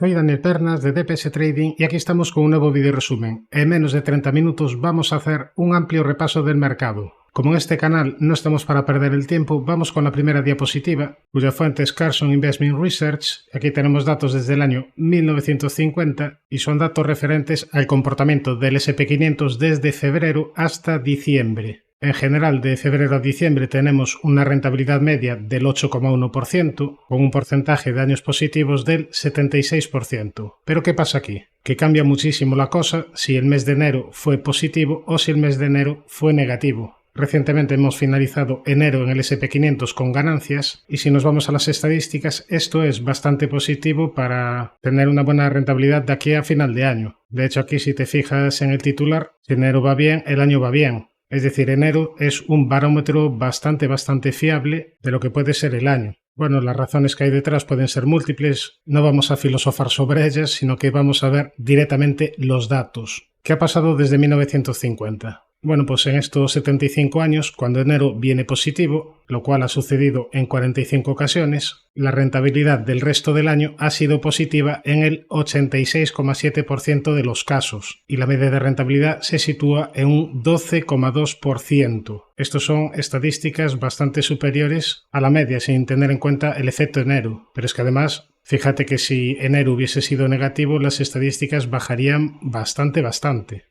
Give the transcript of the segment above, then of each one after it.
Soy Daniel Pernas de DPS Trading y aquí estamos con un nuevo video resumen. En menos de 30 minutos vamos a hacer un amplio repaso del mercado. Como en este canal no estamos para perder el tiempo, vamos con la primera diapositiva, cuya fuente es Carson Investment Research. Aquí tenemos datos desde el año 1950 y son datos referentes al comportamiento del S&P 500 desde febrero hasta diciembre. En general, de febrero a diciembre tenemos una rentabilidad media del 8,1%, con un porcentaje de años positivos del 76%. ¿Pero qué pasa aquí? Que cambia muchísimo la cosa si el mes de enero fue positivo o si el mes de enero fue negativo. Recientemente hemos finalizado enero en el S&P 500 con ganancias y si nos vamos a las estadísticas, esto es bastante positivo para tener una buena rentabilidad de aquí a final de año. De hecho, aquí si te fijas en el titular, si enero va bien, el año va bien. Es decir, enero es un barómetro bastante fiable de lo que puede ser el año. Bueno, las razones que hay detrás pueden ser múltiples, no vamos a filosofar sobre ellas, sino que vamos a ver directamente los datos. ¿Qué ha pasado desde 1950? Bueno, pues en estos 75 años, cuando enero viene positivo, lo cual ha sucedido en 45 ocasiones, la rentabilidad del resto del año ha sido positiva en el 86,7% de los casos y la media de rentabilidad se sitúa en un 12,2%. Estos son estadísticas bastante superiores a la media sin tener en cuenta el efecto enero, pero es que además fíjate que si enero hubiese sido negativo, las estadísticas bajarían bastante.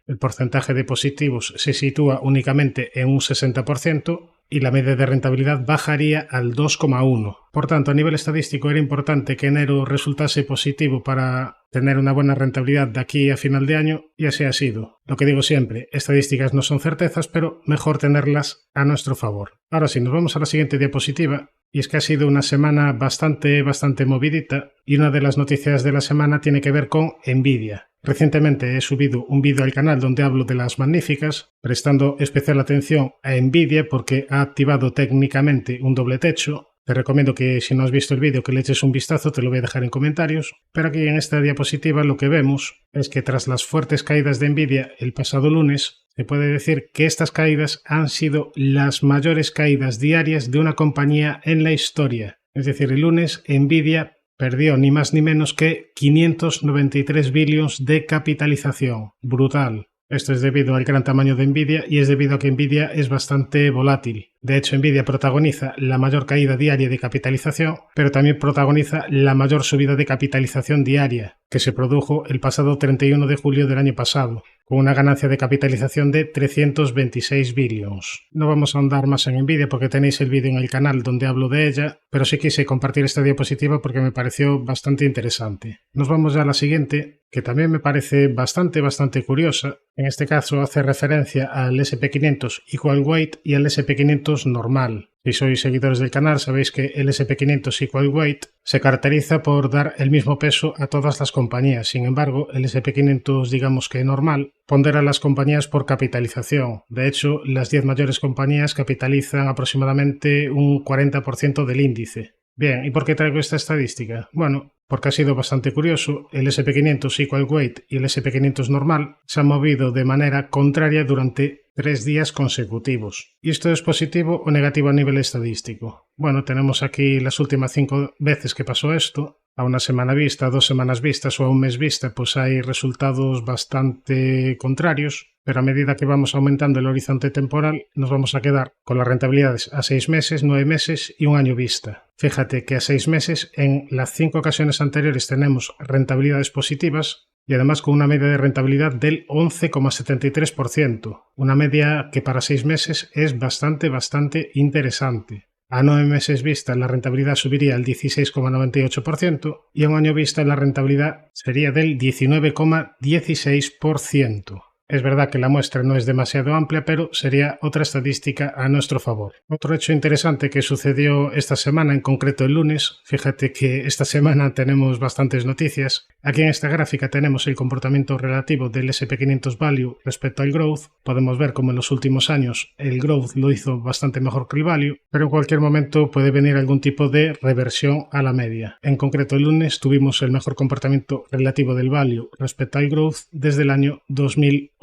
El porcentaje de positivos se sitúa únicamente en un 60% y la media de rentabilidad bajaría al 2,1%. Por tanto, a nivel estadístico era importante que enero resultase positivo para tener una buena rentabilidad de aquí a final de año y así ha sido. Lo que digo siempre, estadísticas no son certezas, pero mejor tenerlas a nuestro favor. Ahora sí, nos vamos a la siguiente diapositiva. Y es que ha sido una semana bastante movidita y una de las noticias de la semana tiene que ver con Nvidia. Recientemente he subido un vídeo al canal donde hablo de las magníficas, prestando especial atención a Nvidia porque ha activado técnicamente un doble techo. Te recomiendo que si no has visto el vídeo que le eches un vistazo, te lo voy a dejar en comentarios. Pero aquí en esta diapositiva lo que vemos es que tras las fuertes caídas de Nvidia el pasado lunes, se puede decir que estas caídas han sido las mayores caídas diarias de una compañía en la historia. Es decir, el lunes Nvidia perdió ni más ni menos que 593 billones de capitalización. Brutal. Esto es debido al gran tamaño de Nvidia y es debido a que Nvidia es bastante volátil. De hecho, Nvidia protagoniza la mayor caída diaria de capitalización, pero también protagoniza la mayor subida de capitalización diaria, que se produjo el pasado 31 de julio del año pasado, con una ganancia de capitalización de 326 billones. No vamos a ahondar más en Nvidia porque tenéis el vídeo en el canal donde hablo de ella, pero sí quise compartir esta diapositiva porque me pareció bastante interesante. Nos vamos ya a la siguiente, que también me parece bastante curiosa. En este caso hace referencia al S&P 500 Equal Weight y al S&P 500 normal. Si sois seguidores del canal sabéis que el S&P 500 Equal Weight se caracteriza por dar el mismo peso a todas las compañías. Sin embargo, el S&P 500, digamos que normal, pondera las compañías por capitalización. De hecho, las 10 mayores compañías capitalizan aproximadamente un 40% del índice. Bien, ¿y por qué traigo esta estadística? Bueno, porque ha sido bastante curioso, el S&P 500 Equal Weight y el S&P 500 normal se han movido de manera contraria durante 3 días consecutivos. ¿Y esto es positivo o negativo a nivel estadístico? Bueno, tenemos aquí las últimas 5 veces que pasó esto. A una semana vista, a 2 semanas vistas o a un mes vista, pues hay resultados bastante contrarios, pero a medida que vamos aumentando el horizonte temporal, nos vamos a quedar con las rentabilidades a 6 meses, 9 meses y un año vista. Fíjate que a 6 meses, en las 5 ocasiones anteriores tenemos rentabilidades positivas y además con una media de rentabilidad del 11,73%, una media que para 6 meses es bastante interesante. A 9 meses vista la rentabilidad subiría al 16,98% y a un año vista la rentabilidad sería del 19,16%. Es verdad que la muestra no es demasiado amplia, pero sería otra estadística a nuestro favor. Otro hecho interesante que sucedió esta semana, en concreto el lunes, fíjate que esta semana tenemos bastantes noticias. Aquí en esta gráfica tenemos el comportamiento relativo del S&P 500 Value respecto al Growth. Podemos ver cómo en los últimos años el Growth lo hizo bastante mejor que el Value, pero en cualquier momento puede venir algún tipo de reversión a la media. En concreto el lunes tuvimos el mejor comportamiento relativo del Value respecto al Growth desde el año 2008.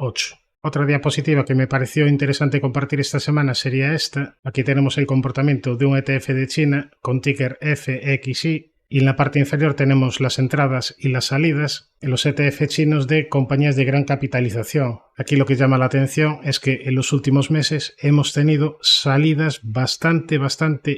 Otra diapositiva que me pareció interesante compartir esta semana sería esta. Aquí tenemos el comportamiento de un ETF de China con ticker FXI Y en la parte inferior tenemos las entradas y las salidas en los ETF chinos de compañías de gran capitalización. Aquí lo que llama la atención es que en los últimos meses hemos tenido salidas bastante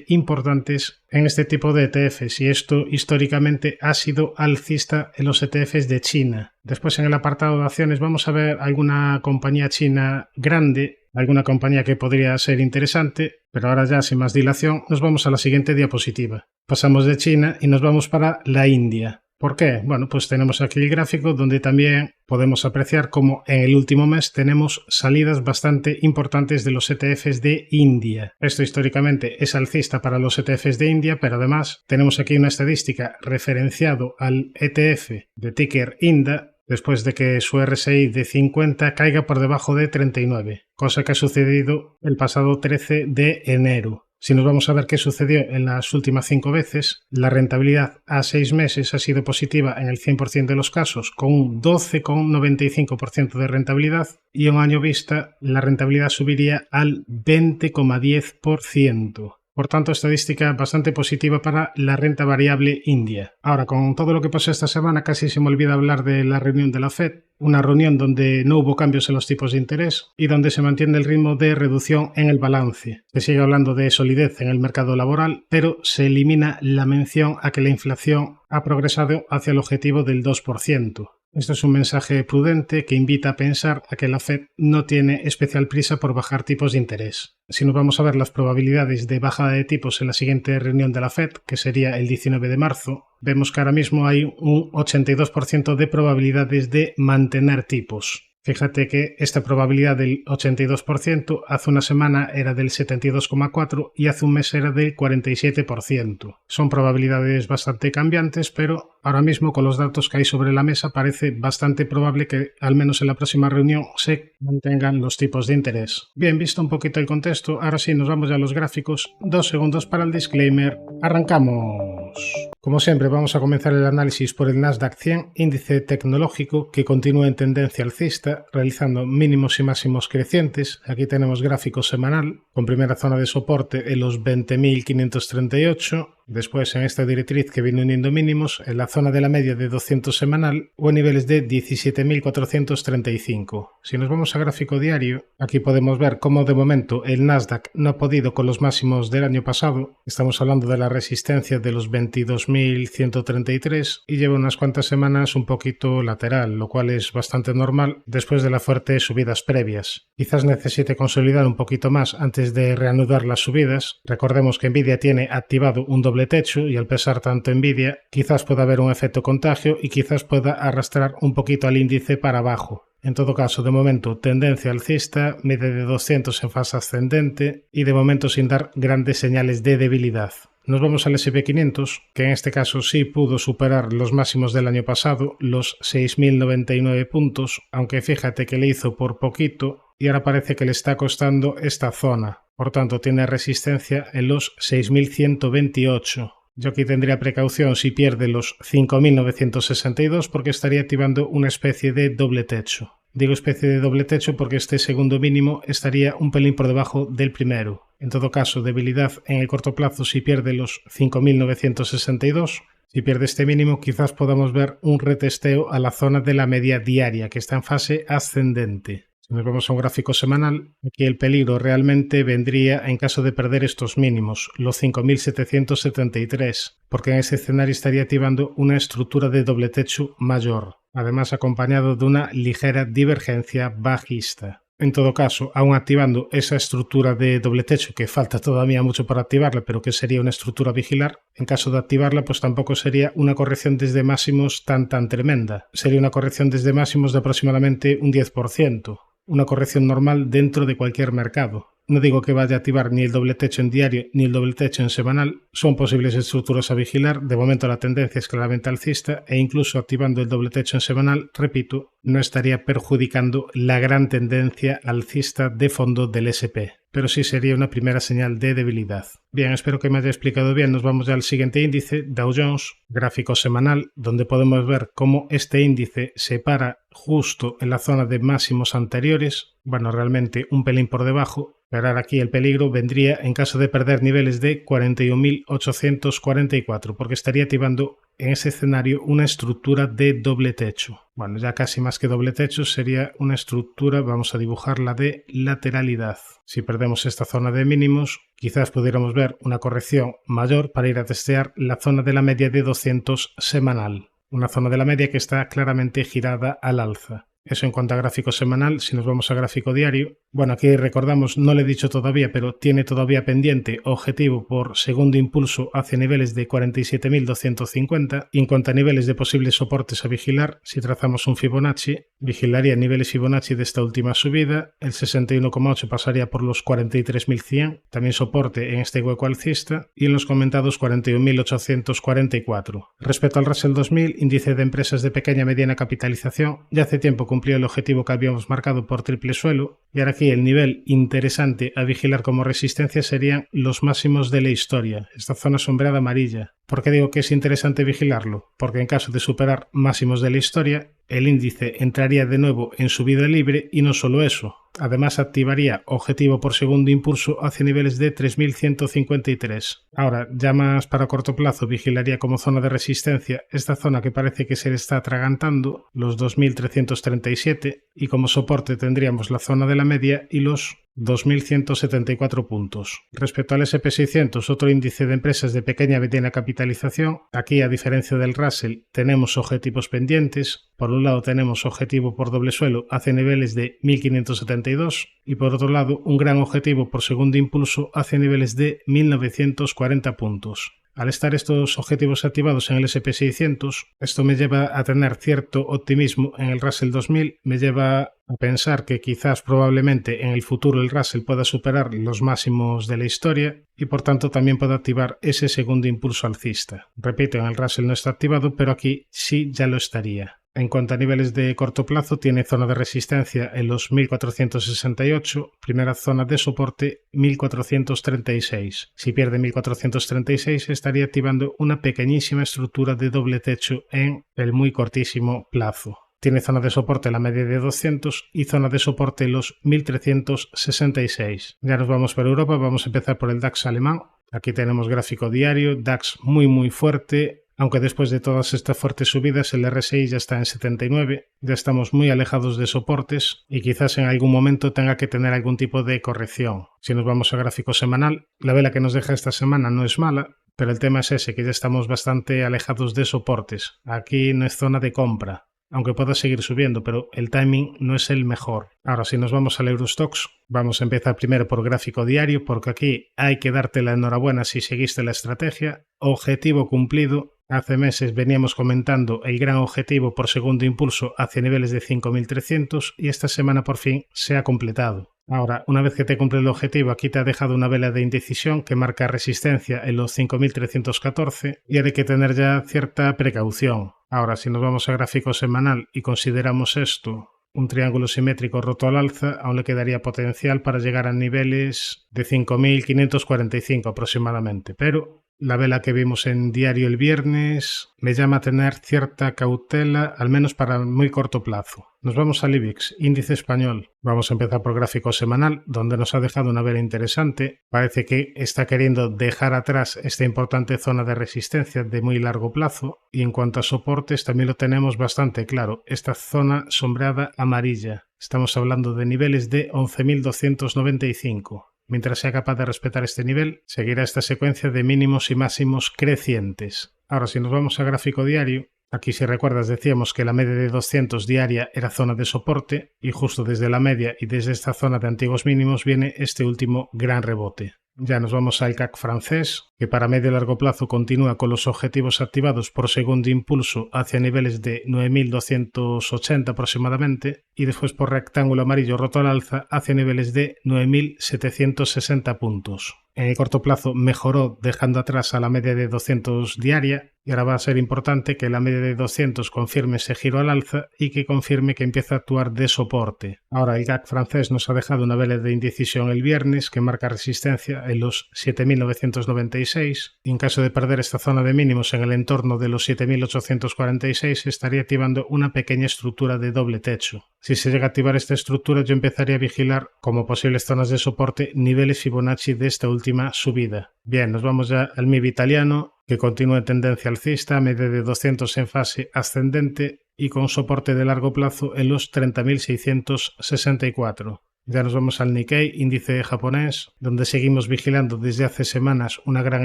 importantes en este tipo de ETFs, y esto históricamente ha sido alcista en los ETFs de China. Después, en el apartado de acciones, vamos a ver alguna compañía china grande, alguna compañía que podría ser interesante, pero ahora ya sin más dilación nos vamos a la siguiente diapositiva. Pasamos de China y nos vamos para la India. ¿Por qué? Bueno, pues tenemos aquí el gráfico donde también podemos apreciar cómo en el último mes tenemos salidas bastante importantes de los ETFs de India. Esto históricamente es alcista para los ETFs de India, pero además tenemos aquí una estadística referenciado al ETF de ticker INDA después de que su RSI de 50 caiga por debajo de 39, cosa que ha sucedido el pasado 13 de enero. Si nos vamos a ver qué sucedió en las últimas 5 veces, la rentabilidad a 6 meses ha sido positiva en el 100% de los casos, con un 12,95% de rentabilidad, y a un año vista la rentabilidad subiría al 20,10%. Por tanto, estadística bastante positiva para la renta variable india. Ahora, con todo lo que pasó esta semana, casi se me olvida hablar de la reunión de la Fed, una reunión donde no hubo cambios en los tipos de interés y donde se mantiene el ritmo de reducción en el balance. Se sigue hablando de solidez en el mercado laboral, pero se elimina la mención a que la inflación ha progresado hacia el objetivo del 2%. Esto es un mensaje prudente que invita a pensar a que la Fed no tiene especial prisa por bajar tipos de interés. Si nos vamos a ver las probabilidades de bajada de tipos en la siguiente reunión de la Fed, que sería el 19 de marzo, vemos que ahora mismo hay un 82% de probabilidades de mantener tipos. Fíjate que esta probabilidad del 82% hace una semana era del 72,4% y hace un mes era del 47%. Son probabilidades bastante cambiantes, pero ahora mismo con los datos que hay sobre la mesa parece bastante probable que al menos en la próxima reunión se mantengan los tipos de interés. Bien, visto un poquito el contexto, ahora sí nos vamos ya a los gráficos. 2 segundos para el disclaimer. ¡Arrancamos! Como siempre, vamos a comenzar el análisis por el Nasdaq 100, índice tecnológico que continúa en tendencia alcista, realizando mínimos y máximos crecientes. Aquí tenemos gráfico semanal, con primera zona de soporte en los 20.538, después en esta directriz que viene uniendo mínimos en la zona de la media de 200 semanal o en niveles de 17.435. Si nos vamos a gráfico diario, aquí podemos ver cómo de momento el Nasdaq no ha podido con los máximos del año pasado. Estamos hablando de la resistencia de los 22.133 y lleva unas cuantas semanas un poquito lateral, lo cual es bastante normal después de las fuertes subidas previas. Quizás necesite consolidar un poquito más antes de reanudar las subidas. Recordemos que Nvidia tiene activado un doble techo y al pesar tanto Nvidia, quizás pueda haber un efecto contagio y quizás pueda arrastrar un poquito al índice para abajo. En todo caso, de momento, tendencia alcista, media de 200 en fase ascendente y de momento sin dar grandes señales de debilidad. Nos vamos al S&P 500, que en este caso sí pudo superar los máximos del año pasado, los 6.099 puntos, aunque fíjate que le hizo por poquito y ahora parece que le está costando esta zona. Por tanto, tiene resistencia en los 6.128. Yo aquí tendría precaución si pierde los 5.962 porque estaría activando una especie de doble techo. Digo especie de doble techo porque este segundo mínimo estaría un pelín por debajo del primero. En todo caso, debilidad en el corto plazo si pierde los 5.962. Si pierde este mínimo, quizás podamos ver un retesteo a la zona de la media diaria, que está en fase ascendente. Si nos vamos a un gráfico semanal, aquí el peligro realmente vendría en caso de perder estos mínimos, los 5.773, porque en ese escenario estaría activando una estructura de doble techo mayor, además acompañado de una ligera divergencia bajista. En todo caso, aún activando esa estructura de doble techo, que falta todavía mucho para activarla, pero que sería una estructura a vigilar, en caso de activarla, pues tampoco sería una corrección desde máximos tan tremenda. Sería una corrección desde máximos de aproximadamente un 10%. Una corrección normal dentro de cualquier mercado. No digo que vaya a activar ni el doble techo en diario ni el doble techo en semanal, son posibles estructuras a vigilar, de momento la tendencia es claramente alcista e incluso activando el doble techo en semanal, repito, no estaría perjudicando la gran tendencia alcista de fondo del S&P, pero sí sería una primera señal de debilidad. Bien, espero que me haya explicado bien, nos vamos ya al siguiente índice, Dow Jones, gráfico semanal, donde podemos ver cómo este índice se para justo en la zona de máximos anteriores, bueno, realmente un pelín por debajo, Pero ahora aquí el peligro vendría en caso de perder niveles de 41.844, porque estaría activando en ese escenario una estructura de doble techo. Bueno, ya casi más que doble techo, sería una estructura, vamos a dibujarla, de lateralidad. Si perdemos esta zona de mínimos, quizás pudiéramos ver una corrección mayor para ir a testear la zona de la media de 200 semanal. Una zona de la media que está claramente girada al alza. Eso en cuanto a gráfico semanal. Si nos vamos a gráfico diario, bueno, aquí recordamos, no lo he dicho todavía, pero tiene todavía pendiente objetivo por segundo impulso hacia niveles de 47.250. Y en cuanto a niveles de posibles soportes a vigilar, si trazamos un Fibonacci, vigilaría niveles Fibonacci de esta última subida, el 61,8 pasaría por los 43.100, también soporte en este hueco alcista, y en los comentados 41.844. Respecto al Russell 2000, índice de empresas de pequeña y mediana capitalización, ya hace tiempo cumplió el objetivo que habíamos marcado por triple suelo, y ahora aquí el nivel interesante a vigilar como resistencia serían los máximos de la historia, esta zona sombreada amarilla. ¿Por qué digo que es interesante vigilarlo? Porque en caso de superar máximos de la historia, el índice entraría de nuevo en subida libre y no solo eso, además activaría objetivo por segundo impulso hacia niveles de 3.153. Ahora, ya más para corto plazo, vigilaría como zona de resistencia esta zona que parece que se le está atragantando, los 2.337, y como soporte tendríamos la zona de la media y los 2.174 puntos. Respecto al SP600, otro índice de empresas de pequeña y mediana capitalización, aquí a diferencia del Russell tenemos objetivos pendientes. Por un lado tenemos objetivo por doble suelo hacia niveles de 1.572 y por otro lado un gran objetivo por segundo impulso hacia niveles de 1.940 puntos. Al estar estos objetivos activados en el SP600, esto me lleva a tener cierto optimismo en el Russell 2000, me lleva a pensar que quizás probablemente en el futuro el Russell pueda superar los máximos de la historia y por tanto también pueda activar ese segundo impulso alcista. Repito, en el Russell no está activado, pero aquí sí ya lo estaría. En cuanto a niveles de corto plazo, tiene zona de resistencia en los 1468, primera zona de soporte 1436. Si pierde 1436, estaría activando una pequeñísima estructura de doble techo en el muy cortísimo plazo. Tiene zona de soporte en la media de 200 y zona de soporte en los 1366. Ya nos vamos por Europa, vamos a empezar por el DAX alemán. Aquí tenemos gráfico diario, DAX muy fuerte. Aunque después de todas estas fuertes subidas el RSI ya está en 79, ya estamos muy alejados de soportes y quizás en algún momento tenga que tener algún tipo de corrección. Si nos vamos a gráfico semanal, la vela que nos deja esta semana no es mala, pero el tema es ese, que ya estamos bastante alejados de soportes. Aquí no es zona de compra, aunque pueda seguir subiendo, pero el timing no es el mejor. Ahora, si nos vamos al Eurostoxx, vamos a empezar primero por gráfico diario, porque aquí hay que darte la enhorabuena si seguiste la estrategia. Objetivo cumplido. Hace meses veníamos comentando el gran objetivo por segundo impulso hacia niveles de 5.300 y esta semana por fin se ha completado. Ahora, una vez que te cumple el objetivo, aquí te ha dejado una vela de indecisión que marca resistencia en los 5.314 y hay que tener ya cierta precaución. Ahora, si nos vamos a gráfico semanal y consideramos esto un triángulo simétrico roto al alza, aún le quedaría potencial para llegar a niveles de 5.545 aproximadamente, pero la vela que vimos en diario el viernes me llama a tener cierta cautela, al menos para muy corto plazo. Nos vamos al IBEX, índice español. Vamos a empezar por gráfico semanal, donde nos ha dejado una vela interesante. Parece que está queriendo dejar atrás esta importante zona de resistencia de muy largo plazo. Y en cuanto a soportes, también lo tenemos bastante claro. Esta zona sombreada amarilla. Estamos hablando de niveles de 11.295. Mientras sea capaz de respetar este nivel, seguirá esta secuencia de mínimos y máximos crecientes. Ahora, si nos vamos a gráfico diario, aquí si recuerdas decíamos que la media de 200 diaria era zona de soporte y justo desde la media y desde esta zona de antiguos mínimos viene este último gran rebote. Ya nos vamos al CAC francés, que para medio y largo plazo continúa con los objetivos activados por segundo impulso hacia niveles de 9.280 aproximadamente y después por rectángulo amarillo roto al alza hacia niveles de 9.760 puntos. En el corto plazo mejoró dejando atrás a la media de 200 diaria y ahora va a ser importante que la media de 200 confirme ese giro al alza y que confirme que empieza a actuar de soporte. Ahora el CAC francés nos ha dejado una vela de indecisión el viernes que marca resistencia en los 7.996 y en caso de perder esta zona de mínimos en el entorno de los 7.846 estaría activando una pequeña estructura de doble techo. Si se llega a activar esta estructura, yo empezaría a vigilar como posibles zonas de soporte niveles Fibonacci de esta última subida. Bien, nos vamos ya al MIB italiano, que continúa en tendencia alcista, media de 200 en fase ascendente y con soporte de largo plazo en los 30.664. Ya nos vamos al Nikkei, índice japonés, donde seguimos vigilando desde hace semanas una gran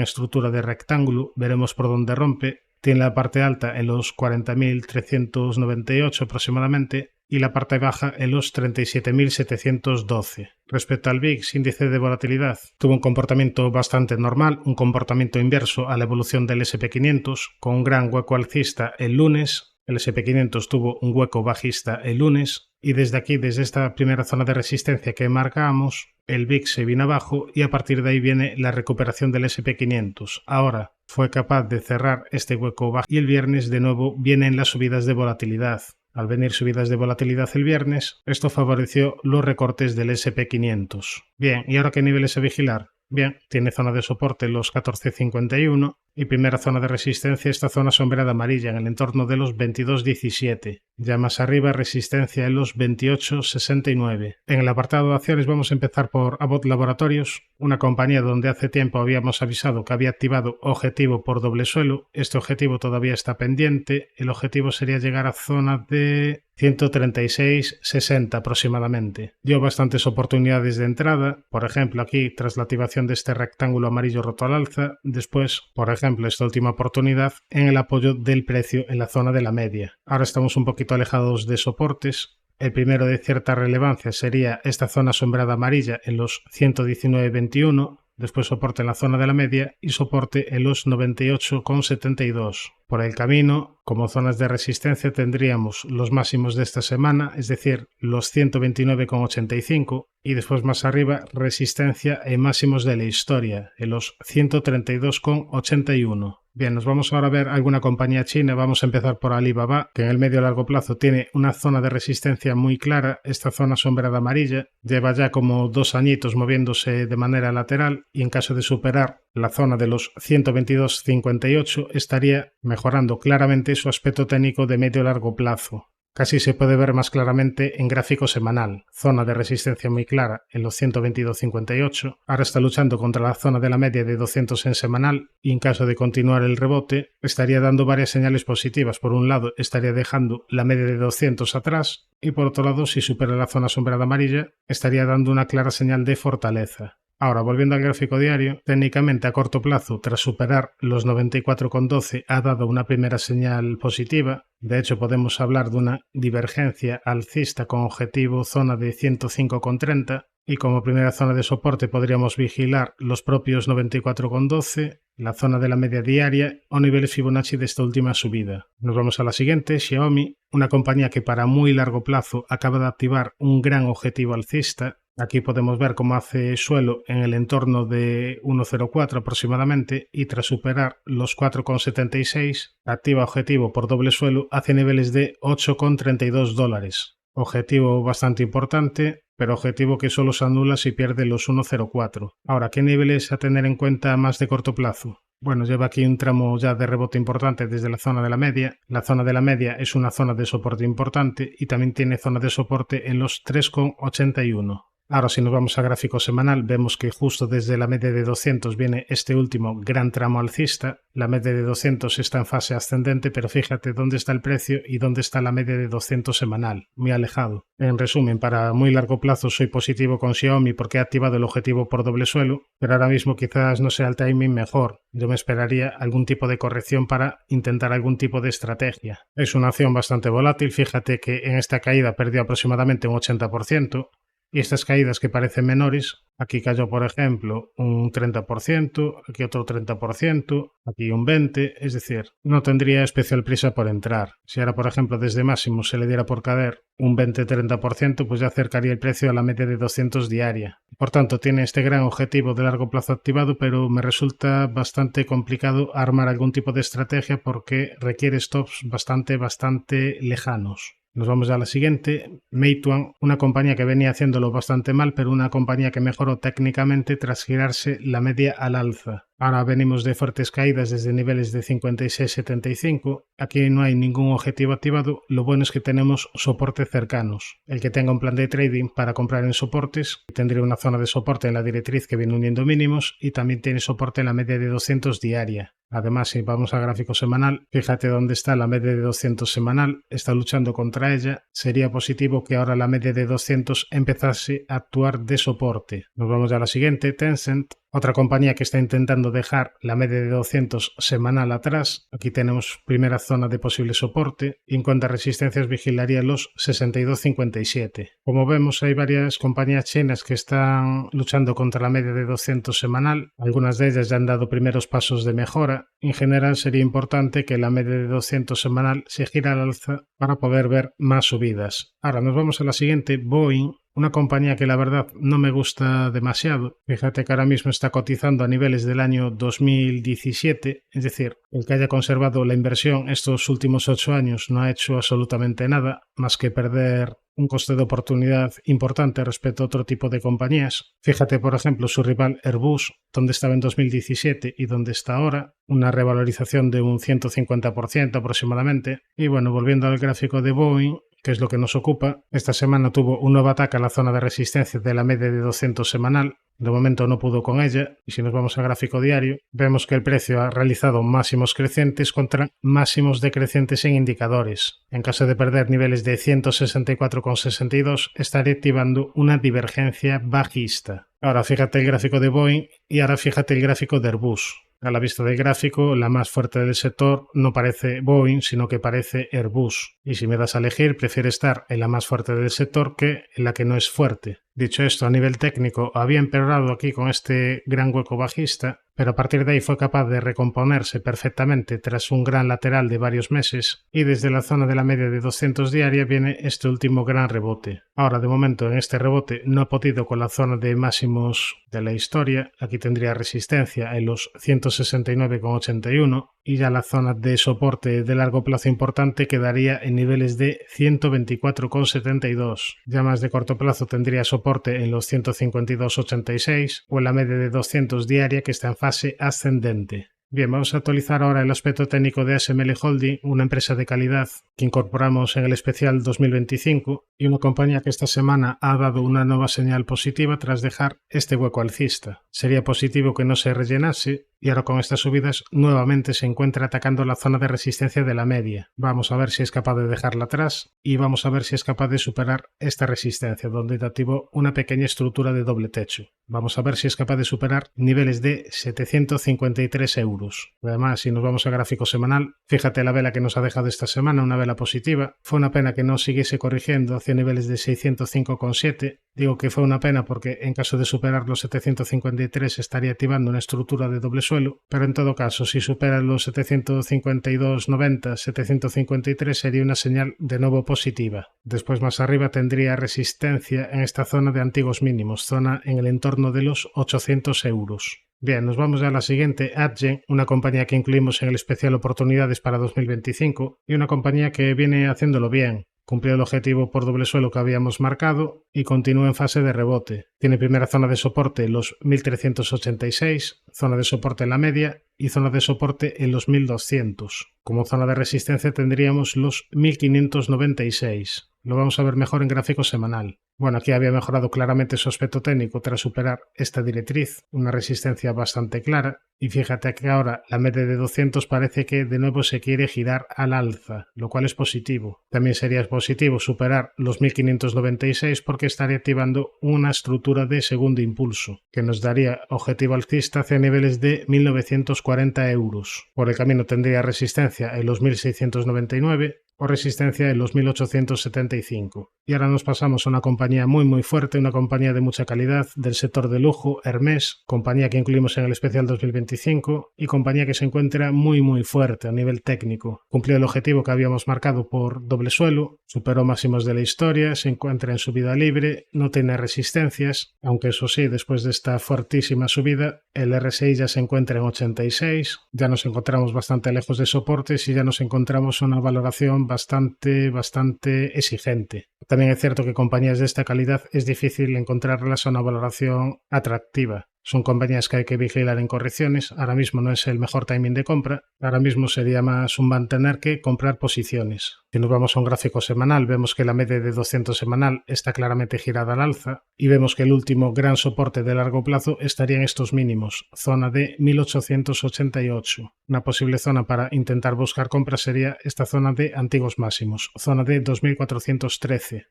estructura de rectángulo. Veremos por dónde rompe. Tiene la parte alta en los 40.398 aproximadamente y la parte baja en los 37.712. Respecto al VIX, índice de volatilidad, tuvo un comportamiento bastante normal, un comportamiento inverso a la evolución del SP500, con un gran hueco alcista el lunes. El SP500 tuvo un hueco bajista el lunes y desde aquí, desde esta primera zona de resistencia que marcamos, el VIX se vino abajo y a partir de ahí viene la recuperación del SP500. Ahora fue capaz de cerrar este hueco bajo y el viernes de nuevo vienen las subidas de volatilidad. Al venir subidas de volatilidad el viernes, esto favoreció los recortes del SP500. Bien, ¿y ahora qué niveles a vigilar? Bien, tiene zona de soporte en los 14.51 y primera zona de resistencia, esta zona sombreada amarilla en el entorno de los 22.17. Ya más arriba, resistencia en los 28.69. En el apartado de acciones vamos a empezar por Abbott Laboratorios, una compañía donde hace tiempo habíamos avisado que había activado objetivo por doble suelo. Este objetivo todavía está pendiente. El objetivo sería llegar a zona de 136.60 aproximadamente. Dio bastantes oportunidades de entrada, por ejemplo aquí tras la activación de este rectángulo amarillo roto al alza, después, por ejemplo, esta última oportunidad en el apoyo del precio en la zona de la media. Ahora estamos un poquito alejados de soportes. El primero de cierta relevancia sería esta zona sombreada amarilla en los 119.21, después soporte en la zona de la media y soporte en los 98,72. Por el camino, como zonas de resistencia tendríamos los máximos de esta semana, es decir, los 129,85 y después más arriba resistencia en máximos de la historia, en los 132,81. Bien, nos vamos ahora a ver alguna compañía china. Vamos a empezar por Alibaba, que en el medio largo plazo tiene una zona de resistencia muy clara. Esta zona sombreada amarilla lleva ya como 2 añitos moviéndose de manera lateral y en caso de superar la zona de los 122,58 estaría mejorando claramente su aspecto técnico de medio largo plazo. Casi se puede ver más claramente en gráfico semanal. Zona de resistencia muy clara en los 122,58. Ahora está luchando contra la zona de la media de 200 en semanal y en caso de continuar el rebote estaría dando varias señales positivas. Por un lado estaría dejando la media de 200 atrás y por otro lado, si supera la zona sombreada amarilla, estaría dando una clara señal de fortaleza. Ahora, volviendo al gráfico diario, técnicamente a corto plazo, tras superar los 94,12, ha dado una primera señal positiva. De hecho, podemos hablar de una divergencia alcista con objetivo zona de 105,30 y como primera zona de soporte podríamos vigilar los propios 94,12, la zona de la media diaria o niveles Fibonacci de esta última subida. Nos vamos a la siguiente, Xiaomi, una compañía que para muy largo plazo acaba de activar un gran objetivo alcista. Aquí podemos ver cómo hace suelo en el entorno de 1,04 aproximadamente y tras superar los 4,76 activa objetivo por doble suelo hacia niveles de $8,32. Objetivo bastante importante, pero objetivo que solo se anula si pierde los 1,04. Ahora, ¿qué niveles a tener en cuenta más de corto plazo? Bueno, lleva aquí un tramo ya de rebote importante desde la zona de la media. La zona de la media es una zona de soporte importante y también tiene zona de soporte en los 3,81. Ahora si nos vamos a gráfico semanal vemos que justo desde la media de 200 viene este último gran tramo alcista. La media de 200 está en fase ascendente, pero fíjate dónde está el precio y dónde está la media de 200 semanal, muy alejado. En resumen, para muy largo plazo soy positivo con Xiaomi porque ha activado el objetivo por doble suelo, pero ahora mismo quizás no sea el timing mejor. Yo me esperaría algún tipo de corrección para intentar algún tipo de estrategia. Es una acción bastante volátil, fíjate que en esta caída perdió aproximadamente un 80%. Y estas caídas que parecen menores, aquí cayó por ejemplo un 30%, aquí otro 30%, aquí un 20%, es decir, no tendría especial prisa por entrar. Si ahora por ejemplo desde máximo se le diera por caer un 20-30%, pues ya acercaría el precio a la media de 200 diaria. Por tanto, tiene este gran objetivo de largo plazo activado, pero me resulta bastante complicado armar algún tipo de estrategia porque requiere stops bastante lejanos. Nos vamos a la siguiente, Meituan, una compañía que venía haciéndolo bastante mal, pero una compañía que mejoró técnicamente tras girarse la media al alza. Ahora venimos de fuertes caídas desde niveles de 56-75. Aquí no hay ningún objetivo activado. Lo bueno es que tenemos soportes cercanos. El que tenga un plan de trading para comprar en soportes tendría una zona de soporte en la directriz que viene uniendo mínimos y también tiene soporte en la media de 200 diaria. Además, si vamos a gráfico semanal, fíjate dónde está la media de 200 semanal, está luchando contra ella. Sería positivo que ahora la media de 200 empezase a actuar de soporte. Nos vamos a la siguiente, Tencent. Otra compañía que está intentando dejar la media de 200 semanal atrás. Aquí tenemos primera zona de posible soporte y en cuanto a resistencias vigilaría los 62.57. Como vemos, hay varias compañías chinas que están luchando contra la media de 200 semanal. Algunas de ellas ya han dado primeros pasos de mejora. En general sería importante que la media de 200 semanal se gira al alza para poder ver más subidas. Ahora nos vamos a la siguiente, Boeing. Una compañía que la verdad no me gusta demasiado. Fíjate que ahora mismo está cotizando a niveles del año 2017, es decir, el que haya conservado la inversión estos últimos 8 años no ha hecho absolutamente nada más que perder un coste de oportunidad importante respecto a otro tipo de compañías. Fíjate, por ejemplo, su rival Airbus, donde estaba en 2017 y donde está ahora, una revalorización de un 150% aproximadamente. Y bueno, volviendo al gráfico de Boeing, que es lo que nos ocupa, esta semana tuvo un nuevo ataque a la zona de resistencia de la media de 200 semanal. De momento no pudo con ella, y si nos vamos al gráfico diario, vemos que el precio ha realizado máximos crecientes contra máximos decrecientes en indicadores. En caso de perder niveles de 164,62, estaría activando una divergencia bajista. Ahora fíjate el gráfico de Boeing y ahora fíjate el gráfico de Airbus. A la vista del gráfico, la más fuerte del sector no parece Boeing, sino que parece Airbus. Y si me das a elegir, prefiero estar en la más fuerte del sector que en la que no es fuerte. Dicho esto, a nivel técnico, había empeorado aquí con este gran hueco bajista, pero a partir de ahí fue capaz de recomponerse perfectamente tras un gran lateral de varios meses y desde la zona de la media de 200 diaria viene este último gran rebote. Ahora, de momento, en este rebote no ha podido con la zona de máximos de la historia. Aquí tendría resistencia en los 169,81 y ya la zona de soporte de largo plazo importante quedaría en niveles de 124,72. Ya más de corto plazo tendría soporte en los 152,86 o en la media de 200 diaria que está en fase ascendente. Bien, vamos a actualizar ahora el aspecto técnico de ASML Holding, una empresa de calidad que incorporamos en el especial 2025 y una compañía que esta semana ha dado una nueva señal positiva tras dejar este hueco alcista. Sería positivo que no se rellenase y ahora con estas subidas nuevamente se encuentra atacando la zona de resistencia de la media. Vamos a ver si es capaz de dejarla atrás y vamos a ver si es capaz de superar esta resistencia donde activó una pequeña estructura de doble techo. Vamos a ver si es capaz de superar niveles de 753 euros. Además, si nos vamos a gráfico semanal, fíjate la vela que nos ha dejado esta semana, una vela positiva. Fue una pena que no siguiese corrigiendo hacia niveles de 605,7. Digo que fue una pena porque en caso de superar los 753 estaría activando una estructura de doble suelo, pero en todo caso, si supera los 752,90, 753 sería una señal de nuevo positiva. Después más arriba tendría resistencia en esta zona de antiguos mínimos, zona en el entorno de los 800 euros. Bien, nos vamos a la siguiente, Adyen, una compañía que incluimos en el especial Oportunidades para 2025 y una compañía que viene haciéndolo bien. Cumplió el objetivo por doble suelo que habíamos marcado y continúa en fase de rebote. Tiene primera zona de soporte los 1386, zona de soporte en la media y zona de soporte en los 1200. Como zona de resistencia tendríamos los 1596. Lo vamos a ver mejor en gráfico semanal. Bueno, aquí había mejorado claramente su aspecto técnico tras superar esta directriz, una resistencia bastante clara, y fíjate que ahora la media de 200 parece que de nuevo se quiere girar al alza, lo cual es positivo. También sería positivo superar los 1596 porque estaría activando una estructura de segundo impulso, que nos daría objetivo alcista hacia niveles de 1940 euros. Por el camino tendría resistencia en los 1699 o resistencia en los 1875. Y ahora nos pasamos a una compañía muy fuerte, una compañía de mucha calidad del sector de lujo, Hermès, compañía que incluimos en el especial 2025 y compañía que se encuentra muy fuerte a nivel técnico. Cumplió el objetivo que habíamos marcado por doble suelo, superó máximos de la historia, se encuentra en subida libre, no tiene resistencias, aunque eso sí, después de esta fuertísima subida, el RSI ya se encuentra en 86, ya nos encontramos bastante lejos de soportes y ya nos encontramos una valoración bastante exigente. También es cierto que compañías de esta calidad es difícil encontrarlas a una valoración atractiva. Son compañías que hay que vigilar en correcciones. Ahora mismo no es el mejor timing de compra. Ahora mismo sería más un mantener que comprar posiciones. Si nos vamos a un gráfico semanal, vemos que la media de 200 semanal está claramente girada al alza y vemos que el último gran soporte de largo plazo estaría en estos mínimos, zona de 1888. Una posible zona para intentar buscar compras sería esta zona de antiguos máximos, zona de 2413.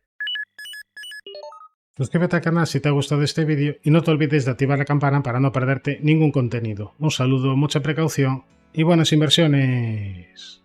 Suscríbete al canal si te ha gustado este vídeo y no te olvides de activar la campana para no perderte ningún contenido. Un saludo, mucha precaución y buenas inversiones.